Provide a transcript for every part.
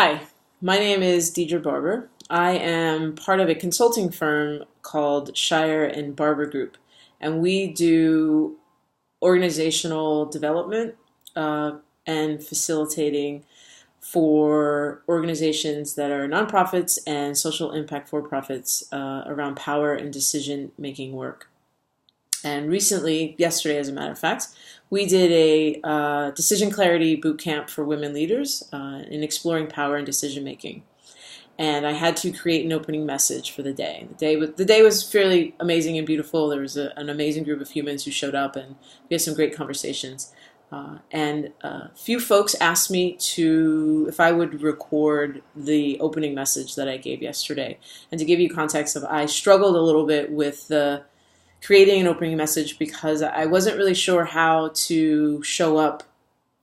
Hi, my name is Deidre Barber. I am part of a consulting firm called Shire and Barber Group, and we do organizational development and facilitating for organizations that are nonprofits and social impact for-profits around power and decision-making work. And recently, yesterday as a matter of fact, we did a decision clarity boot camp for women leaders in exploring power and decision making. And I had to create an opening message for the day. The day was fairly amazing and beautiful. There was an amazing group of humans who showed up, and we had some great conversations. And a few folks asked me if I would record the opening message that I gave yesterday. And to give you context I struggled a little bit with creating an opening message because I wasn't really sure how to show up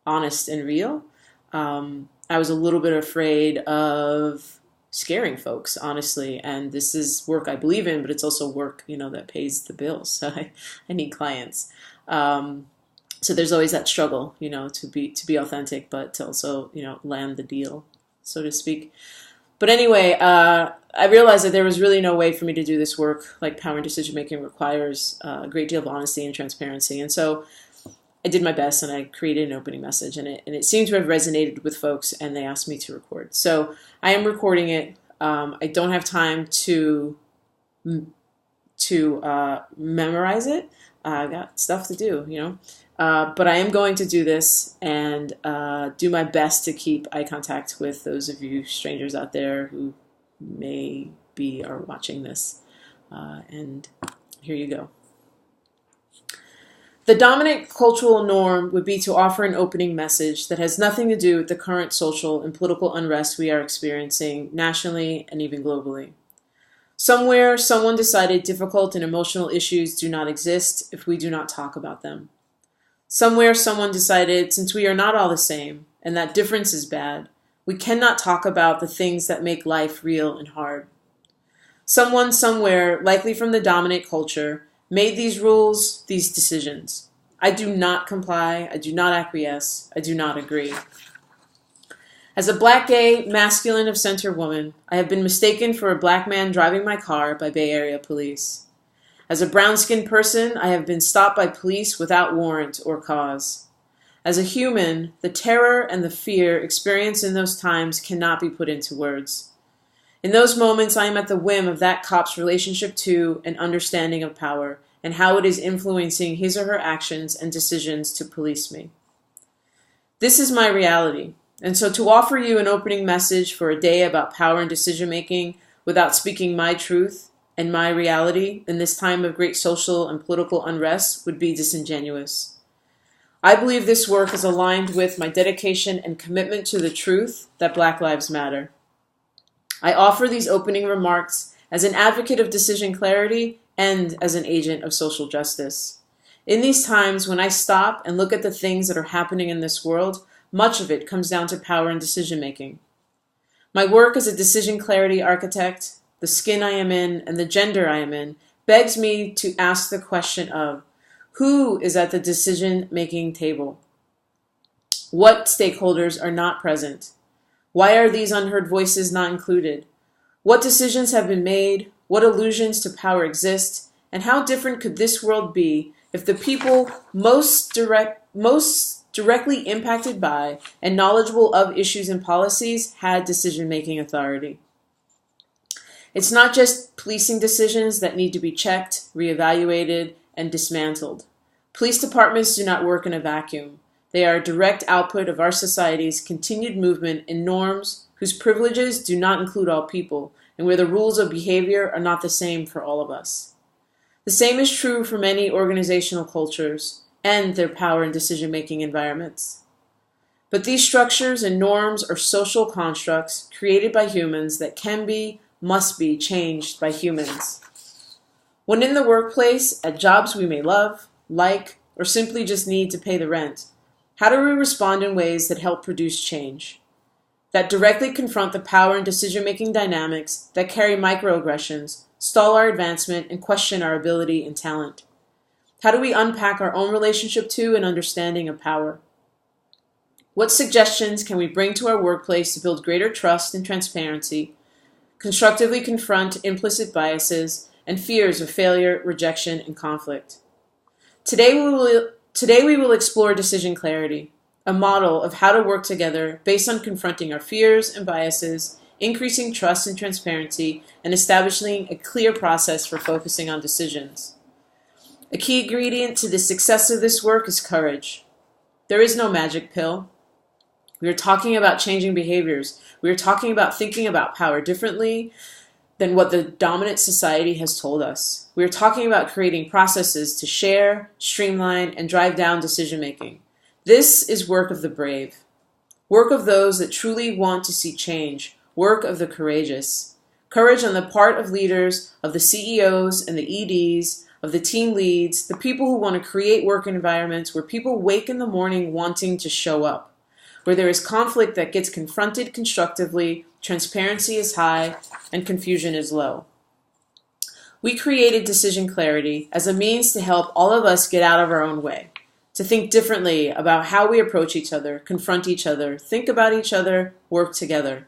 honest and real. I was a little bit afraid of scaring folks, honestly, and this is work I believe in, but it's also work, that pays the bills. So I need clients. So there's always that struggle, to be authentic, but to also, land the deal, so to speak. But anyway, I realized that there was really no way for me to do this work. Like power and decision making requires a great deal of honesty and transparency. And so I did my best and I created an opening message, and it seemed to have resonated with folks, and they asked me to record. So I am recording it. I don't have time to memorize it. I got stuff to do, but I am going to do this and do my best to keep eye contact with those of you strangers out there who are watching this. And here you go. The dominant cultural norm would be to offer an opening message that has nothing to do with the current social and political unrest we are experiencing nationally and even globally. Somewhere, someone decided difficult and emotional issues do not exist if we do not talk about them. Somewhere, someone decided, since we are not all the same, and that difference is bad, we cannot talk about the things that make life real and hard. Someone somewhere, likely from the dominant culture, made these rules, these decisions. I do not comply, I do not acquiesce, I do not agree. As a black, gay, masculine of center woman, I have been mistaken for a black man driving my car by Bay Area police. As a brown-skinned person, I have been stopped by police without warrant or cause. As a human, the terror and the fear experienced in those times cannot be put into words. In those moments, I am at the whim of that cop's relationship to and understanding of power and how it is influencing his or her actions and decisions to police me. This is my reality. And so to offer you an opening message for a day about power and decision-making without speaking my truth and my reality in this time of great social and political unrest would be disingenuous. I believe this work is aligned with my dedication and commitment to the truth that Black Lives Matter. I offer these opening remarks as an advocate of decision clarity and as an agent of social justice. In these times when I stop and look at the things that are happening in this world, much of it comes down to power and decision making. My work as a decision clarity architect, the skin I am in, and the gender I am in, begs me to ask the question of who is at the decision-making table? What stakeholders are not present? Why are these unheard voices not included? What decisions have been made? What illusions to power exist? And how different could this world be if the people most directly impacted by and knowledgeable of issues and policies had decision-making authority? It's not just policing decisions that need to be checked, reevaluated, and dismantled. Police departments do not work in a vacuum. They are a direct output of our society's continued movement in norms whose privileges do not include all people, and where the rules of behavior are not the same for all of us. The same is true for many organizational cultures and their power and decision-making environments. But these structures and norms are social constructs created by humans that must be changed by humans. When in the workplace, at jobs we may love, like, or simply just need to pay the rent, how do we respond in ways that help produce change? That directly confront the power and decision-making dynamics that carry microaggressions, stall our advancement, and question our ability and talent? How do we unpack our own relationship to and understanding of power? What suggestions can we bring to our workplace to build greater trust and transparency, constructively confront implicit biases and fears of failure, rejection, and conflict? Today we will explore decision clarity, a model of how to work together based on confronting our fears and biases, increasing trust and transparency, and establishing a clear process for focusing on decisions. A key ingredient to the success of this work is courage. There is no magic pill. We are talking about changing behaviors. We are talking about thinking about power differently than what the dominant society has told us. We are talking about creating processes to share, streamline, and drive down decision making. This is work of the brave, work of those that truly want to see change, work of the courageous. Courage on the part of leaders, of the CEOs and the EDs, of the team leads, the people who want to create work environments where people wake in the morning wanting to show up, where there is conflict that gets confronted constructively, transparency is high, and confusion is low. We created decision clarity as a means to help all of us get out of our own way, to think differently about how we approach each other, confront each other, think about each other, work together.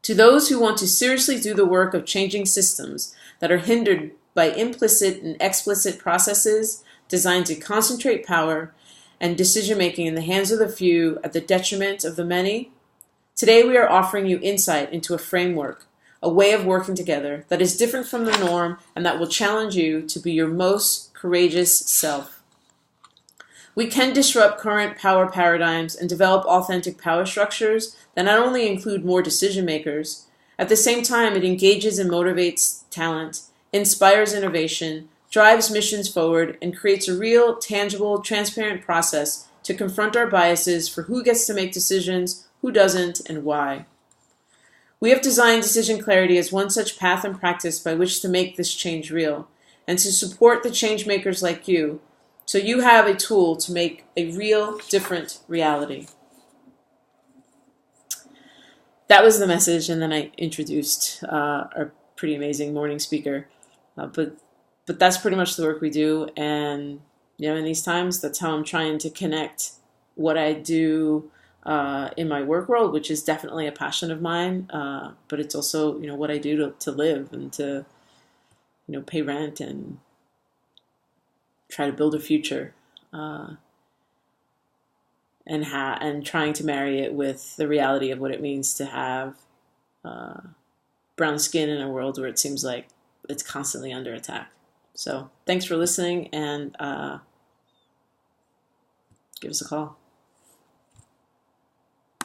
To those who want to seriously do the work of changing systems that are hindered by implicit and explicit processes designed to concentrate power and decision-making in the hands of the few at the detriment of the many, today we are offering you insight into a framework, a way of working together that is different from the norm and that will challenge you to be your most courageous self. We can disrupt current power paradigms and develop authentic power structures that not only include more decision makers, at the same time it engages and motivates talent, inspires innovation, drives missions forward, and creates a real, tangible, transparent process to confront our biases for who gets to make decisions, who doesn't, and why. We have designed decision clarity as one such path and practice by which to make this change real, and to support the change makers like you, so you have a tool to make a real, different reality. That was the message, and then I introduced our pretty amazing morning speaker. But that's pretty much the work we do, and in these times, that's how I'm trying to connect what I do in my work world, which is definitely a passion of mine, but it's also what I do to live and to pay rent and try to build a future, and trying to marry it with the reality of what it means to have brown skin in a world where it seems like it's constantly under attack. So thanks for listening, and give us a call.